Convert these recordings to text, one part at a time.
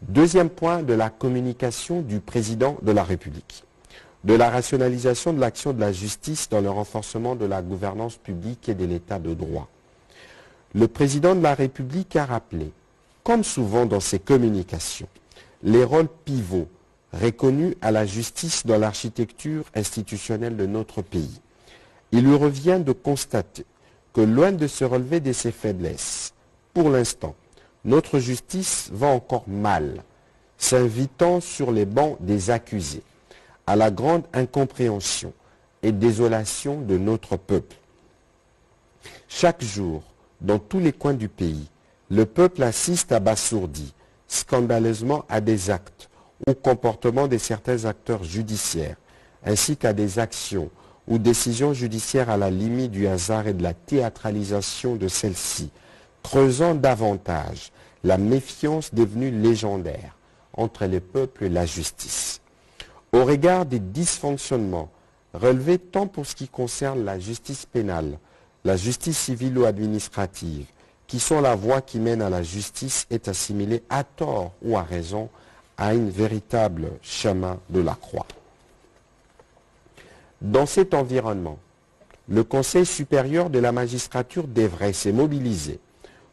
Deuxième point de la communication du président de la République. De la rationalisation de l'action de la justice dans le renforcement de la gouvernance publique et de l'état de droit. Le président de la République a rappelé, comme souvent dans ses communications, les rôles pivots reconnus à la justice dans l'architecture institutionnelle de notre pays. Il lui revient de constater que loin de se relever de ses faiblesses, pour l'instant, notre justice va encore mal, s'invitant sur les bancs des accusés, à la grande incompréhension et désolation de notre peuple. Chaque jour, dans tous les coins du pays, le peuple assiste abasourdi, scandaleusement à des actes ou comportements de certains acteurs judiciaires, ainsi qu'à des actions ou décisions judiciaires à la limite du hasard et de la théâtralisation de celles-ci, creusant davantage la méfiance devenue légendaire entre le peuple et la justice. Au regard des dysfonctionnements relevés tant pour ce qui concerne la justice pénale, la justice civile ou administrative, qui sont la voie qui mène à la justice, est assimilée à tort ou à raison à un véritable chemin de la croix. Dans cet environnement, le Conseil supérieur de la magistrature devrait se mobiliser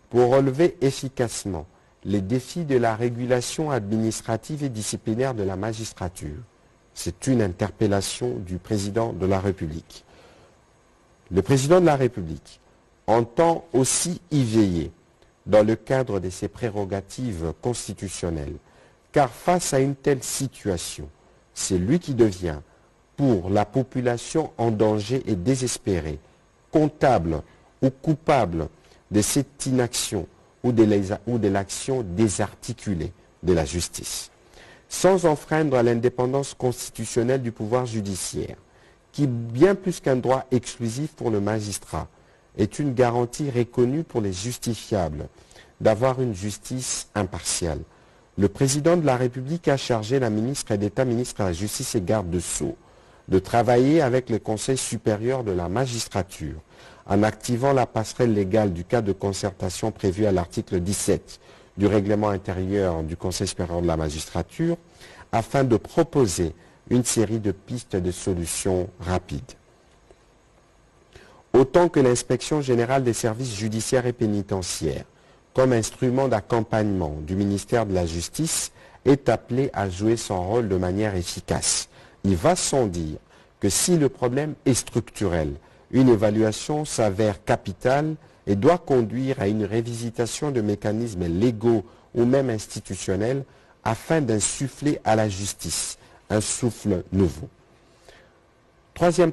pour relever efficacement les défis de la régulation administrative et disciplinaire de la magistrature. C'est une interpellation du président de la République. Le président de la République entend aussi y veiller dans le cadre de ses prérogatives constitutionnelles, car face à une telle situation, c'est lui qui devient, pour la population en danger et désespérée, comptable ou coupable de cette inaction ou de l'action désarticulée de la justice. Sans enfreindre à l'indépendance constitutionnelle du pouvoir judiciaire, qui, bien plus qu'un droit exclusif pour le magistrat, est une garantie reconnue pour les justifiables d'avoir une justice impartiale. Le président de la République a chargé la ministre d'État, ministre de la Justice et garde de Sceaux, de travailler avec le Conseil supérieur de la magistrature en activant la passerelle légale du cas de concertation prévu à l'article 17 du règlement intérieur du Conseil supérieur de la magistrature afin de proposer une série de pistes de solutions rapides. Autant que l'inspection générale des services judiciaires et pénitentiaires, comme instrument d'accompagnement du ministère de la Justice, est appelée à jouer son rôle de manière efficace. Il va sans dire que si le problème est structurel, une évaluation s'avère capitale et doit conduire à une révisitation de mécanismes légaux ou même institutionnels afin d'insuffler à la justice un souffle nouveau. Troisième